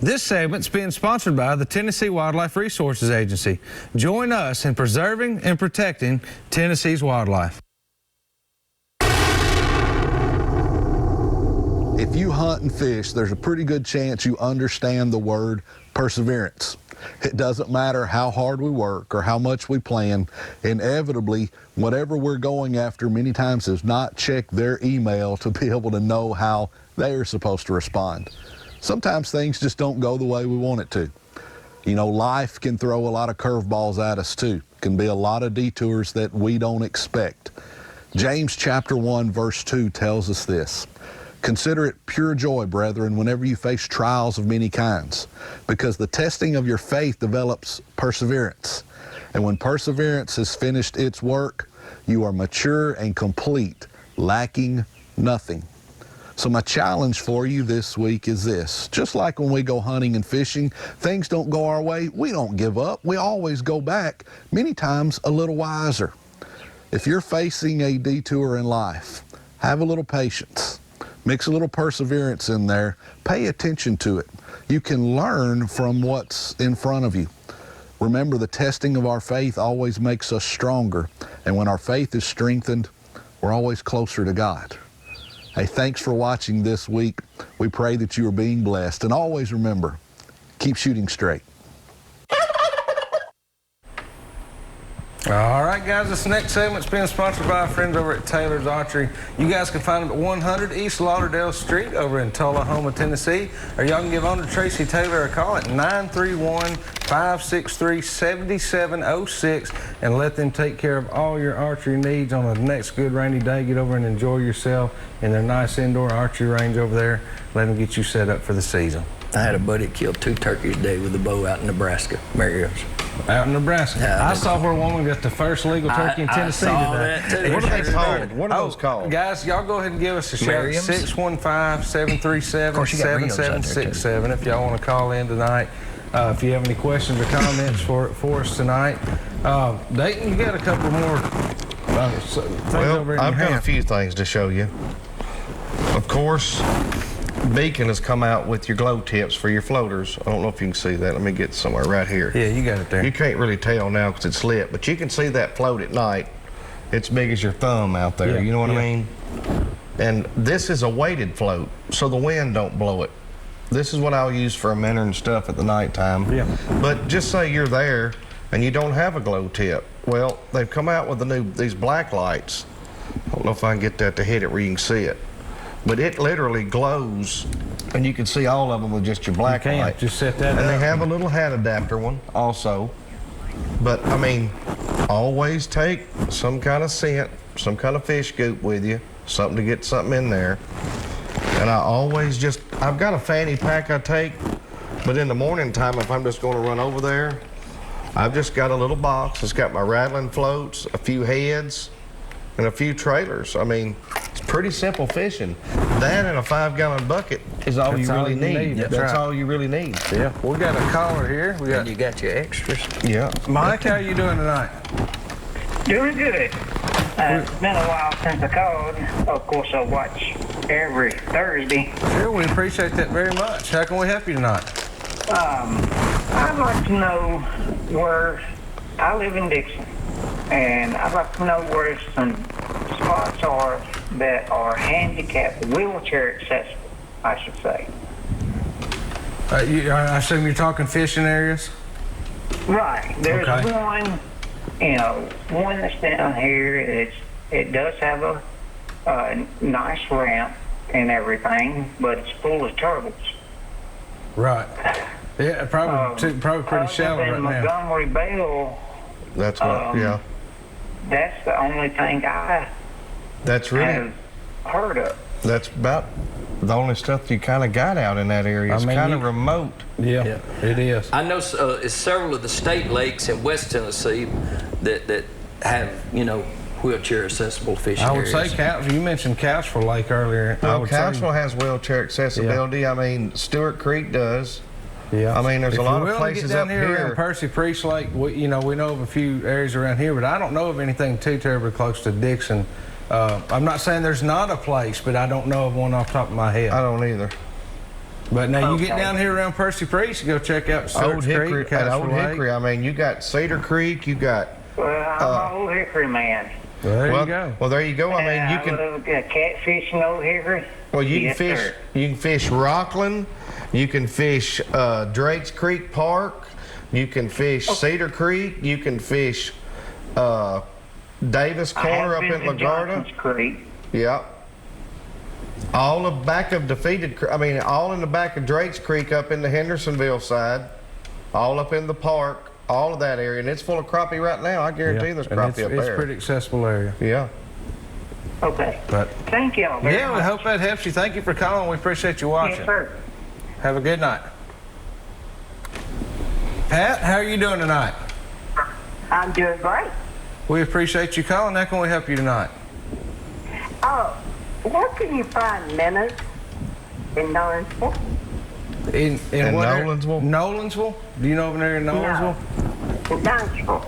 This segment's being sponsored by the Tennessee Wildlife Resources Agency. Join us in preserving and protecting Tennessee's wildlife. If you hunt and fish, there's a pretty good chance you understand the word perseverance. It doesn't matter how hard we work or how much we plan. Inevitably, whatever we're going after many times is not check their email to be able to know how they are supposed to respond. Sometimes things just don't go the way we want it to. You know, life can throw a lot of curveballs at us too. Can be a lot of detours that we don't expect. James chapter 1 verse 2 tells us this. Consider it pure joy, brethren, whenever you face trials of many kinds, because the testing of your faith develops perseverance. And when perseverance has finished its work, you are mature and complete, lacking nothing. So my challenge for you this week is this. Just like when we go hunting and fishing, things don't go our way, we don't give up. We always go back, many times a little wiser. If you're facing a detour in life, have a little patience. Mix a little perseverance in there. Pay attention to it. You can learn from what's in front of you. Remember, the testing of our faith always makes us stronger. And when our faith is strengthened, we're always closer to God. Hey, thanks for watching this week. We pray that you are being blessed. And always remember, keep shooting straight. All right, guys, this next segment's being sponsored by our friends over at Taylor's Archery. You guys can find them at 100 East Lauderdale Street over in Tullahoma, Tennessee, or y'all can give owner Tracy Taylor a call at 931-563-7706 and let them take care of all your archery needs on the next good rainy day. Get over and enjoy yourself in their nice indoor archery range over there. Let them get you set up for the season. I had a buddy that killed 2 turkeys a day with a bow out in Nebraska, Mario's. Out in Nebraska. Yeah, I saw where a woman got the first legal turkey in Tennessee today. What are they called? What are those called? Guys, y'all go ahead and give us a shout. 615-737-7767 if y'all want to call in tonight. If you have any questions or comments for us tonight. Dayton, you got a couple more things over in your I've got hand. a few things to show you. Of course, Beacon has come out with your glow tips for your floaters. I don't know if you can see that. Let me get somewhere right here. Yeah, you got it there. You can't really tell now because it's lit, but you can see that float at night. It's big as your thumb out there. Yeah, you know what I mean? And this is a weighted float, so the wind don't blow it. This is what I'll use for a minnow and stuff at the nighttime. Yeah. But just say you're there and you don't have a glow tip. Well, they've come out with these black lights. I don't know if I can get that to hit it where you can see it. But it literally glows, and you can see all of them with just your black light. Just set that And up. they have a little hat adapter one also. But, I mean, always take some kind of scent, some kind of fish goop with you, something to get something in there. And I always I've got a fanny pack I take, but in the morning time, if I'm just going to run over there, I've just got a little box. It's got my rattling floats, a few heads, and a few trailers. I mean, it's pretty simple fishing. That and a 5-gallon bucket is all you really need. That's all you really need. Yeah, we got a caller here. And you got your extras. Yeah. Mike, how are you doing tonight? Doing good. It's been a while since I called. Of course, I watch every Thursday. Sure, we appreciate that very much. How can we help you tonight? I'd like to know where I live in Dixon, and I'd like to know where some spots are that are handicapped, wheelchair accessible, I should say. I assume you're talking fishing areas? Right. There's Okay. one that's down here. It does have a nice ramp and everything, but it's full of turtles. Right. Yeah, probably pretty shallow right now. Montgomery Bell, That's what, yeah. that's the only thing I That's really, have heard of. that's about the only stuff you kind of got out in that area. It's I mean, kind of remote. Yeah, it is. I know it's several of the state lakes in West Tennessee that have, wheelchair accessible fishing I would areas. say you mentioned Couchville Lake earlier. I Well, would say- Couchville has wheelchair accessibility. I mean, Stewart Creek does. Yeah. I mean, there's If a lot you're of willing to places get down up here here. around Percy Priest Lake. We know of a few areas around here, but I don't know of anything too terribly close to Dixon. I'm not saying there's not a place, but I don't know of one off the top of my head. I don't either. But now you get Okay. down here around Percy Priest, you go check out Old Search Hickory, Creek, at Castle Old Lake. Hickory, I mean, you got Cedar Creek, you got. Well, I'm an Old Hickory man. Well, there well, you go. Well, there you go. I mean, you I can. love catfish in Old Hickory. Well, you can Yes, fish. sir. You can fish Rockland. You can fish Drake's Creek Park. You can fish Cedar Creek. You can fish Davis I Corner have up been in to Lagarda. Johnson's Creek. Yep. All the back of all in the back of Drake's Creek up in the Hendersonville side, all up in the park, all of that area, and it's full of crappie right now. I guarantee Yeah. there's And crappie it's, up it's there. a pretty accessible area. Yeah. Okay. But Thank y'all very yeah, we much. hope that helps you. Thank you for calling. We appreciate you watching. Yes, sir. Have a good night. Pat, how are you doing tonight? I'm doing great. We appreciate you calling. How can we help you tonight? Oh, where can you find minnows in Nolensville? In what area? Nolensville? Nolensville? Do you know of an area in Nolensville? No, in Nolensville.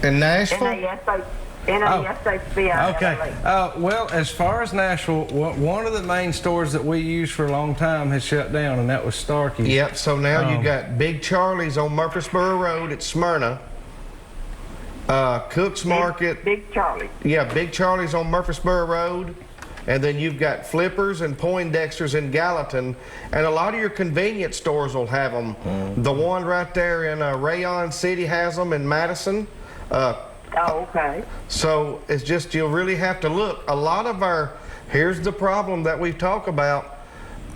In Nashville? N-A-S-H-V-I-L-L-E. Okay. Well, as far as Nashville, one of the main stores that we used for a long time has shut down, and that was Starkey's. Yep, so now you got Big Charlie's on Murfreesboro Road at Smyrna. Cook's Market. Big Charlie. Yeah, Big Charlie's on Murfreesboro Road. And then you've got Flippers and Poindexter's in Gallatin. And a lot of your convenience stores will have them. The one right there in Rayon City has them in Madison. Oh, okay. So it's just, you'll really have to look. A lot of here's the problem that we've talked about.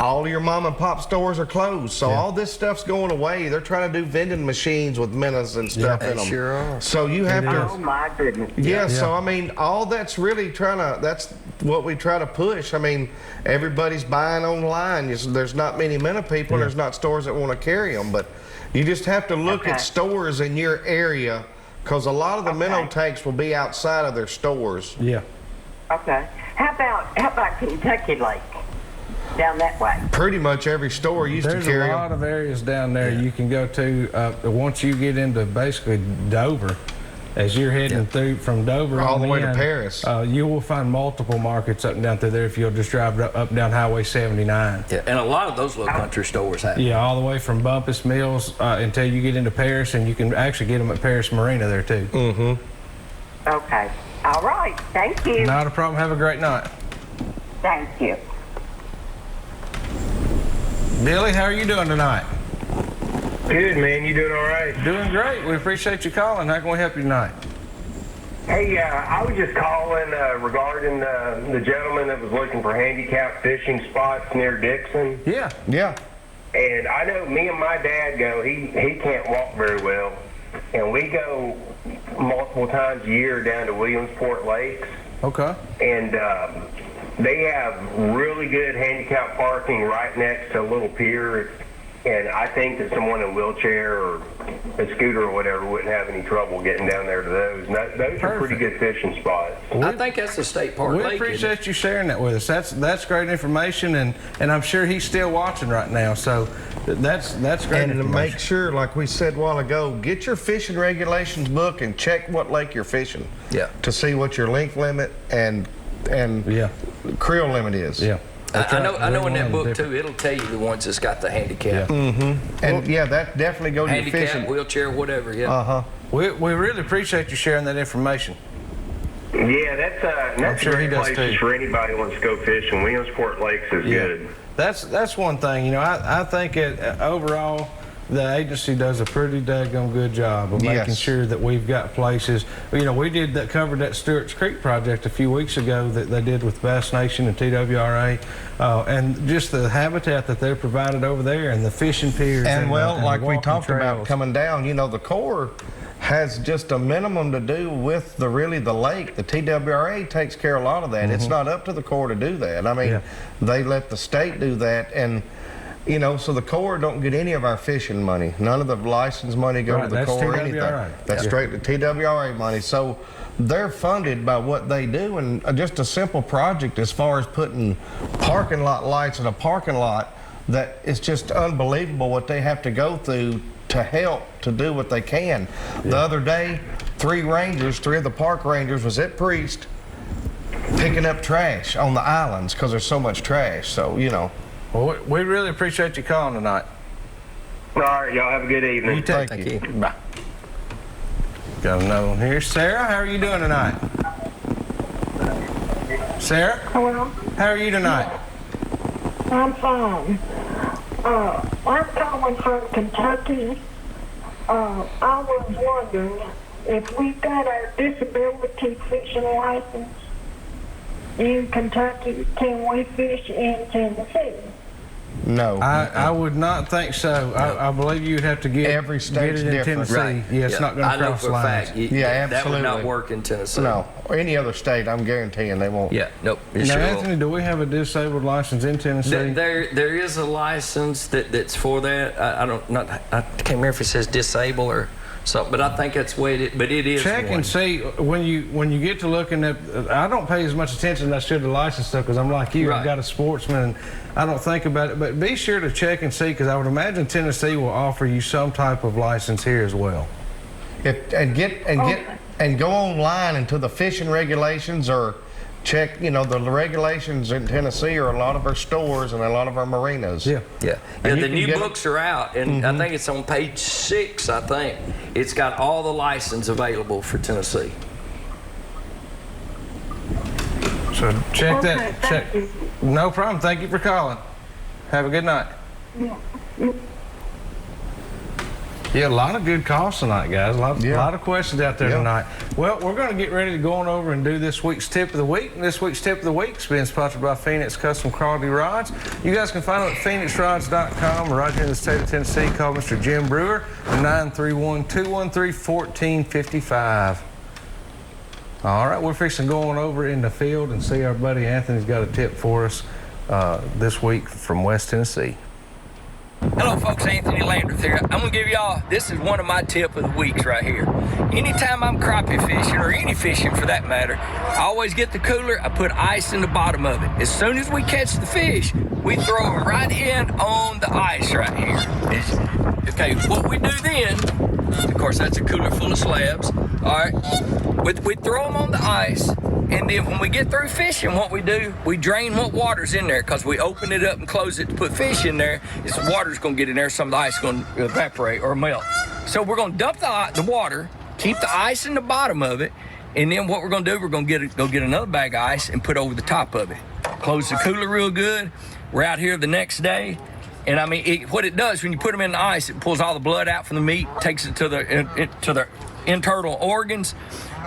All your mom and pop stores are closed. So all this stuff's going away. They're trying to do vending machines with minnows and stuff in them. Sure are. So you have to. Oh, my goodness. Yeah, so I mean, all that's really that's what we try to push. I mean, everybody's buying online. There's not many minnow people. There's not stores that want to carry them, but you just have to look at stores in your area, because a lot of the minnow tanks will be outside of their stores. Yeah. Okay. How about Kentucky Lake? Down that way. Pretty much every store used There's to carry a lot them. of areas down there you can go to. Once you get into basically Dover, as you're heading through from Dover All on the way to in, Paris. you will find multiple markets up and down through there if you'll just drive up and down Highway 79. Yeah, and a lot of those little country stores have. Yeah, all the way from Bumpus Mills until you get into Paris, and you can actually get them at Paris Marina there too. Okay. All right. Thank you. Not a problem. Have a great night. Thank you. Billy, how are you doing tonight? Good, man. You doing all right? Doing great. We appreciate you calling. How can we help you tonight? Hey, I was just calling regarding the gentleman that was looking for handicap fishing spots near Dixon. Yeah. Yeah. And I know me and my dad go, he can't walk very well. And we go multiple times a year down to Williamsport Lakes. Okay. And they have really good handicap parking right next to a little pier. And I think that someone in a wheelchair or a scooter or whatever wouldn't have any trouble getting down there to those. And those are pretty good fishing spots. I think that's the state park We lake. isn't it? appreciate you sharing that with us. That's great information, and I'm sure he's still watching right now. So that's great And to information. make sure, like we said a while ago, get your fishing regulations book and check what lake you're fishing. Yeah. To see what your length limit and Yeah. creel limit is. Yeah. I know in that book too, it'll tell you the ones that's got the handicap. And yeah, that definitely goes to your Handicap, fishing. wheelchair, whatever, yeah. We really appreciate you sharing that information. Yeah, that's sure a he great does place too. for anybody who wants to go fishing. Williamsport Lakes is good. That's one thing. You know, I think overall the agency does a pretty daggone good job of making Yes. sure that we've got places. You know, we covered that Stewart's Creek project a few weeks ago that they did with Bass Nation and TWRA, and just the habitat that they're provided over there and the fishing piers. And well, the like we walking talked about trails. coming down, you know, the Corps has just a minimum to do with the lake. The TWRA takes care of a lot of that. It's not up to the Corps to do that. I mean, they let the state do that, and you know, so the Corps don't get any of our fishing money. None of the license money go to the that's Corps or TWRA. anything. That's straight to TWRA money. So they're funded by what they do, and just a simple project as far as putting parking lot lights in a parking lot, that it's just unbelievable what they have to go through to help to do what they can. The other day, three of the park rangers was at Priest picking up trash on the islands because there's so much trash. So, you know, Well, we really appreciate you calling tonight. All right, y'all have a good evening. You take Thank it. you. Bye. Got another one here. Sarah, how are you doing tonight? Sarah, Hello, how are you tonight? I'm fine. I'm calling from Kentucky. I was wondering if we got our disability fishing license in Kentucky, can we fish in Tennessee? No. I would not think so. I believe you'd have to get Every state's get it in different. Tennessee. Right. Yeah, it's not going I to know cross for a lines. fact. Yeah, That would not absolutely. work in Tennessee. No. Or any other state, I'm guaranteeing they won't. Yeah, nope. It Now, sure won't. Anthony, do we have a disabled license in Tennessee? There is a license that's for that. I can't remember if it says disable or something, but I think that's the way it is. But it is Check one. and see when you get to looking at. I don't pay as much attention as I should to license stuff because I'm like you. Right. I've got a sportsman and I don't think about it. But be sure to check and see because I would imagine Tennessee will offer you some type of license here as well. And go online into the fishing regulations or check, the regulations in Tennessee are a lot of our stores and a lot of our marinas. Yeah. Yeah, And you the can new get- books are out, and I think it's on page 6, I think. It's got all the license available for Tennessee. So check Okay, that. thank Check. you. No problem. Thank you for calling. Have a good night. Yeah, a lot of good calls tonight, guys. A lot of questions out there Yeah. tonight. Well, we're going to get ready to go on over and do this week's tip of the week. And this week's tip of the week has been sponsored by Phoenix Custom Quality Rods. You guys can find them at phoenixrods.com or right here in the state of Tennessee. Call Mr. Jim Brewer at 931-213-1455. All right, we're fixing to go on over in the field and see our buddy Anthony's got a tip for us this week from West Tennessee. Hello folks, Anthony Landreth here. I'm gonna give y'all, this is one of my tip of the weeks right here. Anytime I'm crappie fishing, or any fishing for that matter, I always get the cooler, I put ice in the bottom of it. As soon as we catch the fish, we throw them right in on the ice right here. Okay, what we do then, of course that's a cooler full of slabs, all right? We throw them on the ice, and then when we get through fishing, what we do, we drain what water's in there because we open it up and close it to put fish in there. This water's going to get in there, some of the ice is going to evaporate or melt. So we're going to dump the water, keep the ice in the bottom of it, and then what we're going to do, we're going to go get another bag of ice and put over the top of it. Close the cooler real good. We're out here the next day. And I mean, what it does when you put them in the ice, it pulls all the blood out from the meat, takes it to the internal organs,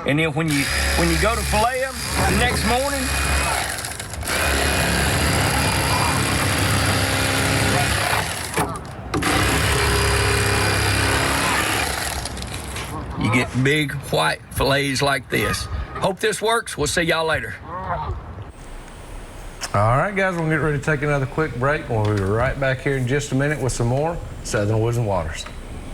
and then when you go to fillet them the next morning, you get big white fillets like this. Hope this works. We'll see y'all later. All right, guys, we'll get ready to take another quick break. We'll be right back here in just a minute with some more Southern Woods and Waters.